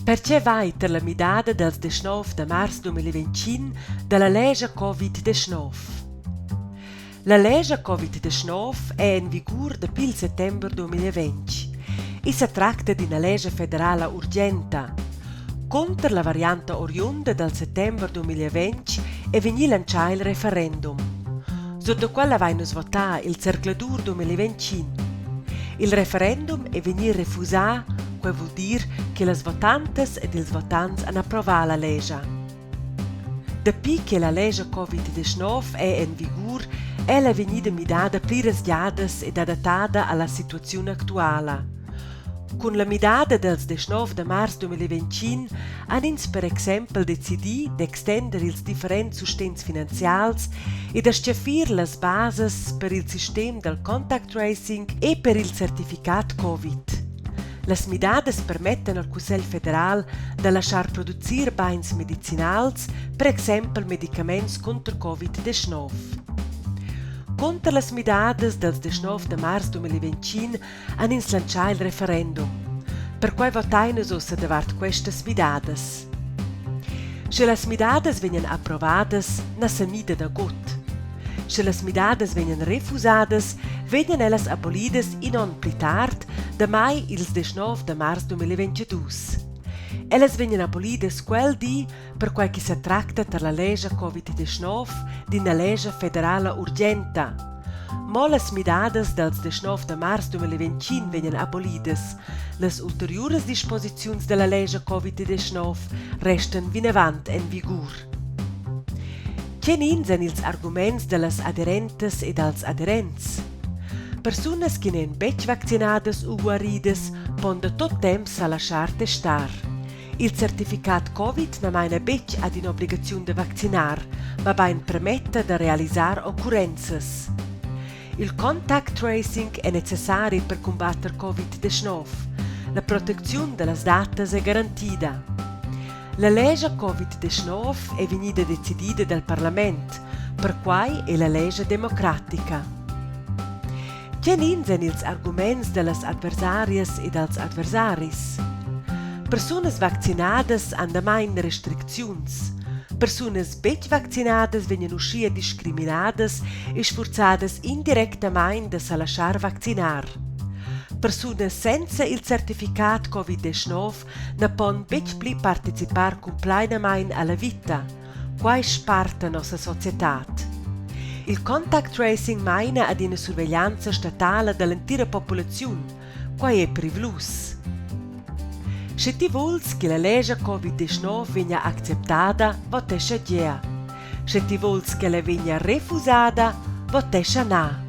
Perché vai ter la midada dels 19 de mars 2025 della legge Covid-19? La legge Covid-19 è in vigore da il settembre 2020 e si tratta di una legge federale urgente contro la variante oriunda del settembre 2020 e vegni lanciare il referendum, sotto quale vai nos votare il cercladur 2025. Il referendum è vegni refusato, che vuol dire che le votantes ed ils votants hanno approvato la legge. Dapi che la legge Covid-19 è in vigore, ella è venuta midada pliras giadas ed adattata alla situazione attuale. Con la midada del 19 de mars 2025 hanno ins per esempio deciso di estendere ils differenti sustens finanzials e di schiaffire le bases per il sistema del contact tracing e per il certificato Covid. Las midades permettono al Cussegl federal de lasciar produzir bains medicinals, per esempio medicaments contro Covid-19. Contro las midades del 19 de mars 2025 hanno ins lanciato il referendum, per cui votaino ossa davart questas midades. Se las midades vengono approvades, na se mida da gut. Se las midades vengono refusadas, vengono ellas abolidas in on pli tard, da mai ils 19 de mars 2022. Ellas vengono abolidas quel di per quel che si tratta per la legge Covid-19 di una legge federale urgente. Ma las midades del 19 de mars 2025 vengono abolidas. Las ulteriores disposizioni della legge Covid-19 restano vinavant in vigore. Quenin sind ils arguments de las aderentes e dels aderents? Personas che nen bec vaccinadas o guaridas pon da tot temps a lasciar testar. Il certificat Covid non maina bec ad in obbligazione de vaccinar, ma bain permetta de realisar occurrenzas. Il contact tracing è necessario per combattere Covid-19. La protezione delle datas è garantita. La legge Covid-19 è venuta decidida dal Parlamento, per cui è la legge democratica. Quenin sind ils arguments de las adversarias e dels adversaris? Personas vaccinadas han damain restricziuns. Personas bec vaccinadas vengono uscire discriminadas e sforzadas indirectamente de se lasciar vaccinar. Personas senza il certificat Covid-19 ne pon bec pli participar completamente alla vita, quai sparta nostra società. Il contact tracing maina ad una sorveglianza statale dell'intera popolazione, quai è privlus. Se ti vols che la legge Covid-19 venga accettata, votescia dia. Se ti vols che la venga refusata, votescia na.